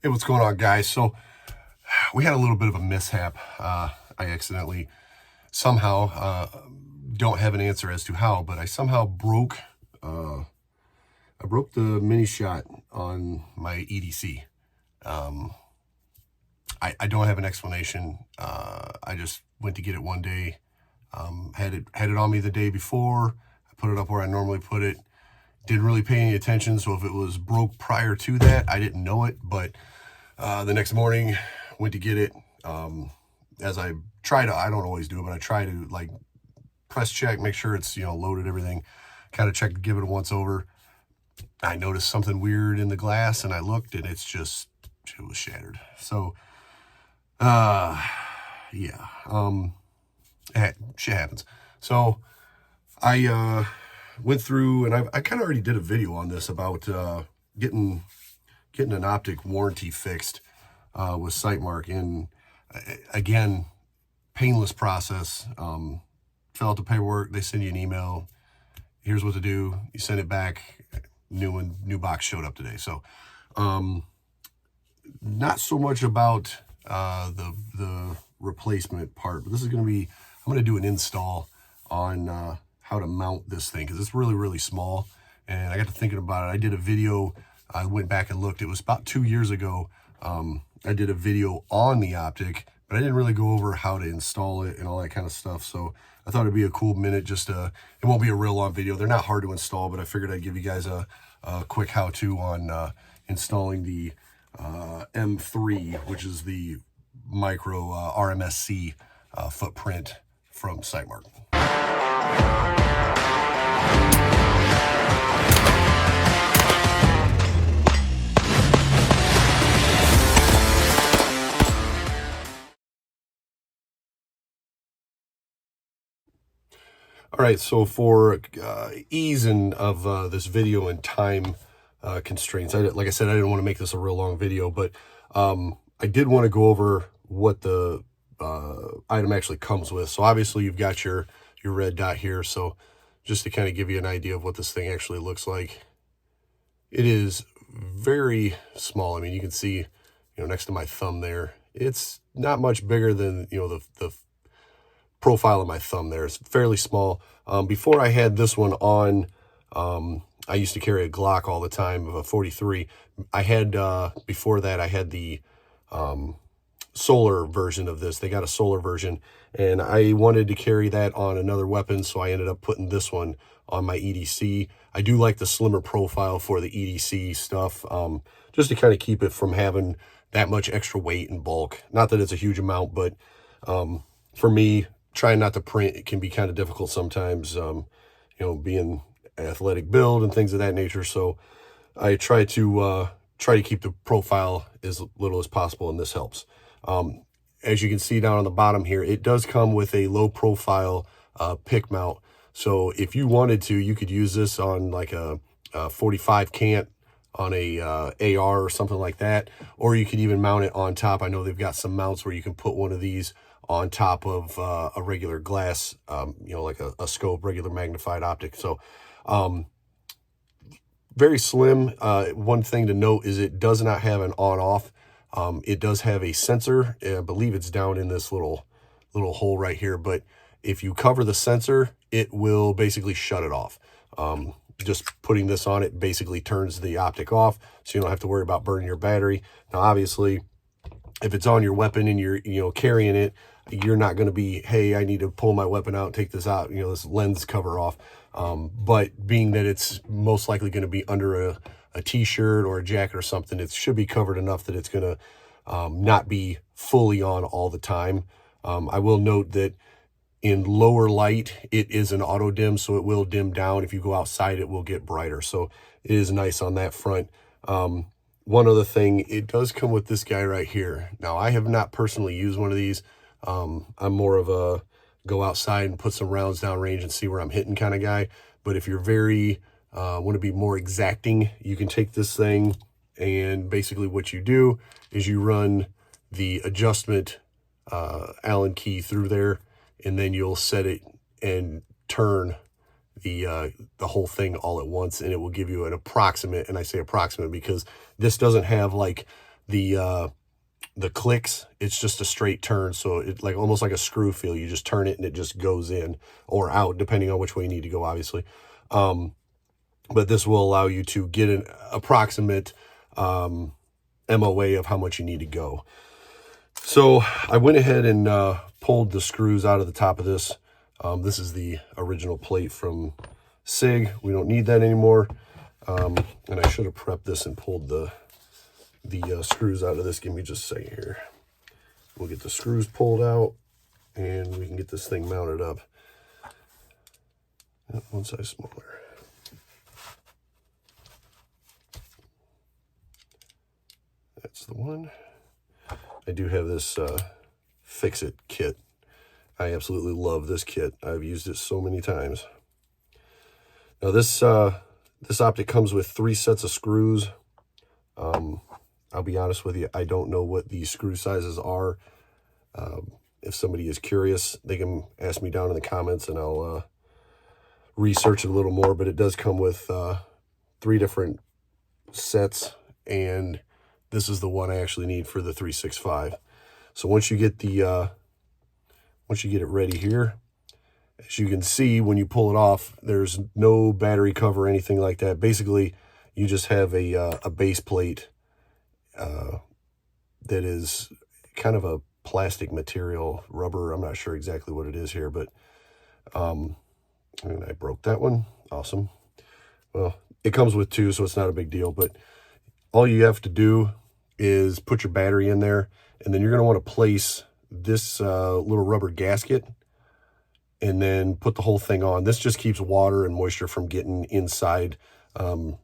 Hey, what's going on, guys? So we had a little bit of a mishap. I accidentally somehow don't have an answer as to how, but I somehow broke the mini shot on my EDC. I don't have an explanation. I just went to get it one day. Had it on me the day before. I put it up where I normally put it. Didn't really pay any attention, so if it was broke prior to that, I didn't know it. But the next morning, went to get it. As I try to, I don't always do it, but I try to like press check, make sure it's, loaded, everything. Kind of check to give it a once over. I noticed something weird in the glass, and I looked, and it was shattered. So, yeah, shit happens. So I went through, and I kind of already did a video on this about getting an optic warranty fixed with Sightmark. And again, painless process. Fill out the paperwork, they send you an email. Here's what to do. You send it back. New box showed up today. So not so much about the replacement part, but this is going to be, I'm going to do an install on how to mount this thing, because it's really, really small. And I got to thinking about it. I did a video. I went back and looked. It was about 2 years ago. I did a video on the optic, but I didn't really go over how to install it and all that kind of stuff. So I thought it'd be a cool minute. Just it won't be a real long video. They're not hard to install, but I figured I'd give you guys a quick how-to on installing the M3, which is the micro RMSC footprint from Sightmark. All right, so for ease of this video and time constraints, like I said, I didn't want to make this a real long video, but I did want to go over what the item actually comes with. So obviously you've got your red dot here. So just to kind of give you an idea of what this thing actually looks like, it is very small. I mean, you can see, next to my thumb there, it's not much bigger than, the profile of my thumb there. It's fairly small. Before I had this one on, I used to carry a Glock all the time, of a 43. I had, before that, I had the solar version of this. They got a solar version, and I wanted to carry that on another weapon, so I ended up putting this one on my EDC. I do like the slimmer profile for the EDC stuff, just to kind of keep it from having that much extra weight and bulk. Not that it's a huge amount, but for me, trying not to print, it can be kind of difficult sometimes, being athletic build and things of that nature. So I try to keep the profile as little as possible, and this helps. As you can see down on the bottom here, it does come with a low profile pick mount. So if you wanted to, you could use this on like a 45 cant on a AR or something like that, or you could even mount it on top. I know they've got some mounts where you can put one of these on top of a regular glass, like a scope, regular magnified optic. So very slim. One thing to note is it does not have an on-off. It does have a sensor. I believe it's down in this little hole right here, but if you cover the sensor, it will basically shut it off. Just putting this on it basically turns the optic off, so you don't have to worry about burning your battery. Now, obviously, if it's on your weapon and you're carrying it, you're not going to be, hey, I need to pull my weapon out, take this out, this lens cover off. But being that it's most likely going to be under a t-shirt or a jacket or something, it should be covered enough that it's going to not be fully on all the time. I will note that in lower light, it is an auto dim, so it will dim down. If you go outside, it will get brighter. So it is nice on that front. One other thing, it does come with this guy right here. Now, I have not personally used one of these. I'm more of a go outside and put some rounds down range and see where I'm hitting kind of guy. But if you're want to be more exacting, you can take this thing, and basically what you do is you run the adjustment Allen key through there, and then you'll set it and turn the whole thing all at once, and it will give you an approximate. And I say approximate because this doesn't have like the clicks, it's just a straight turn. So it like almost like a screw feel. You just turn it and it just goes in or out, depending on which way you need to go, obviously. But this will allow you to get an approximate MOA of how much you need to go. So I went ahead and pulled the screws out of the top of this. This is the original plate from SIG. We don't need that anymore. And I should have prepped this and pulled the screws out of this. Give me just a second here. We'll get the screws pulled out and we can get this thing mounted up. One size smaller. That's the one. I do have this Fix-It kit. I absolutely love this kit. I've used it so many times. Now this optic comes with 3 sets of screws. I'll be honest with you, I don't know what the screw sizes are. If somebody is curious, they can ask me down in the comments and I'll research it a little more, but it does come with 3 different sets, and this is the one I actually need for the 365. So once you get it ready here, as you can see, when you pull it off, there's no battery cover or anything like that. Basically, you just have a base plate that is kind of a plastic material, rubber. I'm not sure exactly what it is here, but and I broke that one. Awesome. Well, it comes with 2, so it's not a big deal, but all you have to do is put your battery in there, and then you're going to want to place this little rubber gasket and then put the whole thing on. This just keeps water and moisture from getting inside. You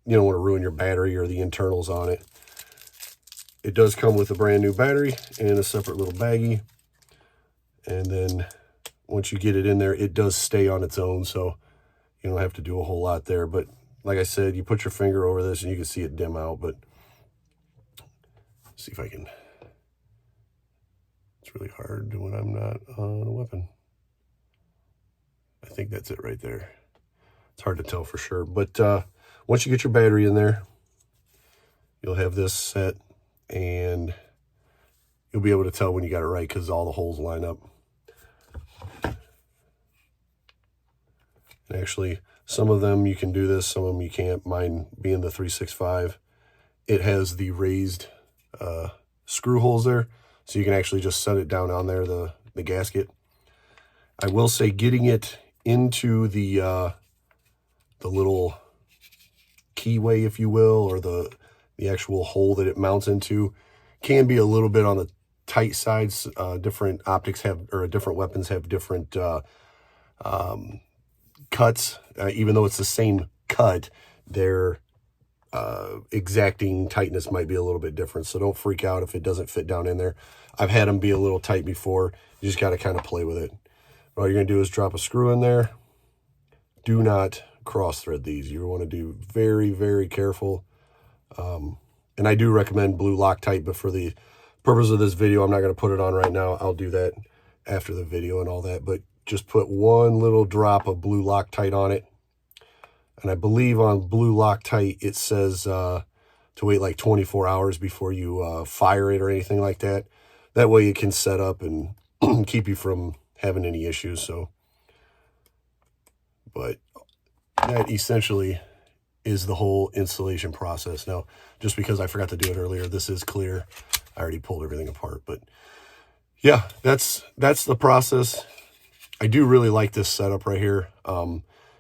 don't want to ruin your battery or the internals on it. It does come with a brand new battery and a separate little baggie. And then once you get it in there, it does stay on its own, so you don't have to do a whole lot there. But like I said, you put your finger over this and you can see it dim out, but see if I can. It's really hard when I'm not on a weapon. I think that's it right there. It's hard to tell for sure, but once you get your battery in there, you'll have this set, and you'll be able to tell when you got it right because all the holes line up. And actually, some of them you can do this, some of them you can't. Mine being the 365, it has the raised screw holes there, so you can actually just set it down on there, the gasket. I will say getting it into the little keyway, if you will, or the actual hole that it mounts into can be a little bit on the tight sides. Different optics have, or different weapons have different cuts. Even though it's the same cut, their exacting tightness might be a little bit different. So don't freak out if it doesn't fit down in there. I've had them be a little tight before. You just got to kind of play with it. All you're going to do is drop a screw in there. Do not cross thread these. You want to do very, very careful. And I do recommend blue Loctite, but for the purpose of this video, I'm not going to put it on right now. I'll do that after the video and all that, but just put one little drop of blue Loctite on it. And I believe on blue Loctite, it says to wait like 24 hours before you fire it or anything like that. That way it can set up and keep you from having any issues. So, but that essentially is the whole installation process. Now, just because I forgot to do it earlier, this is clear. I already pulled everything apart, but yeah, that's the process. I do really like this setup right here.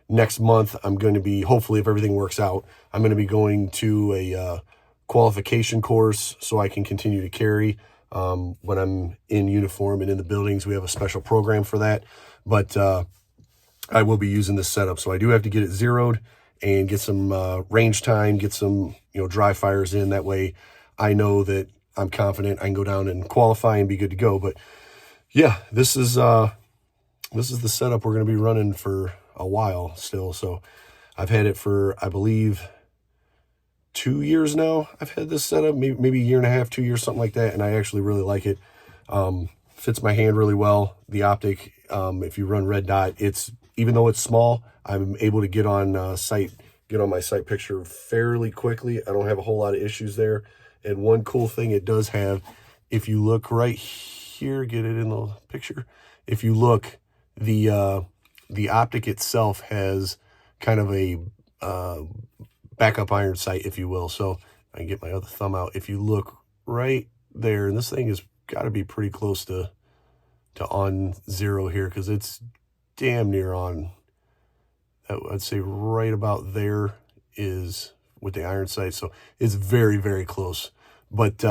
Next month, I'm going to be, hopefully if everything works out, I'm going to be going to a qualification course so I can continue to carry when I'm in uniform and in the buildings. We have a special program for that, but I will be using this setup. So I do have to get it zeroed and get some range time, get some dry fires in. That way I know that I'm confident I can go down and qualify and be good to go. But yeah, this is the setup we're going to be running for a while still. So I've had it for, I believe, 2 years now. I've had this setup, maybe a year and a half, 2 years, something like that. And I actually really like it. Fits my hand really well. The optic, if you run red dot, even though it's small, I'm able to get on my sight picture fairly quickly. I don't have a whole lot of issues there. And one cool thing it does have, if you look right here, get it in the picture. If you look, the optic itself has kind of a backup iron sight, if you will. So I can get my other thumb out. If you look right there, and this thing has got to be pretty close to on zero here, because it's damn near on. I'd say right about there is with the iron sight. So it's very, very close. But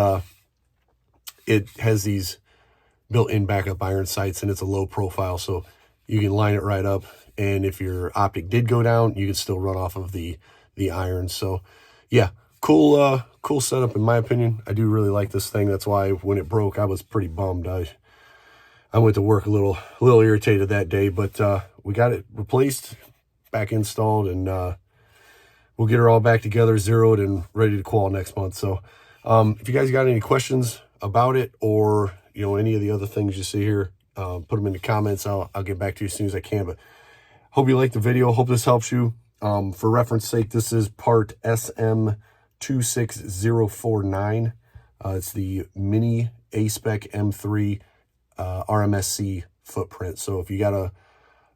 it has these built-in backup iron sights, and it's a low profile, so you can line it right up. And if your optic did go down, you can still run off of the iron. So yeah, cool setup in my opinion. I do really like this thing. That's why when it broke, I was pretty bummed. I went to work a little irritated that day, but we got it replaced, back installed, and we'll get her all back together, zeroed, and ready to qual next month. So if you guys got any questions about it, or any of the other things you see here, put them in the comments. I'll get back to you as soon as I can. But hope you liked the video. Hope this helps you. For reference sake, this is part SM26049. It's the mini A-Spec M3 RMSC footprint. So if you got a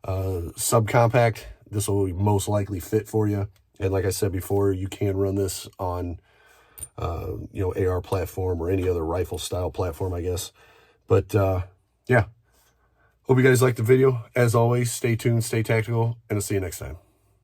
subcompact, this will most likely fit for you. And like I said before, you can run this on AR platform or any other rifle style platform, I guess. But yeah, hope you guys liked the video. As always, stay tuned, stay tactical, and I'll see you next time.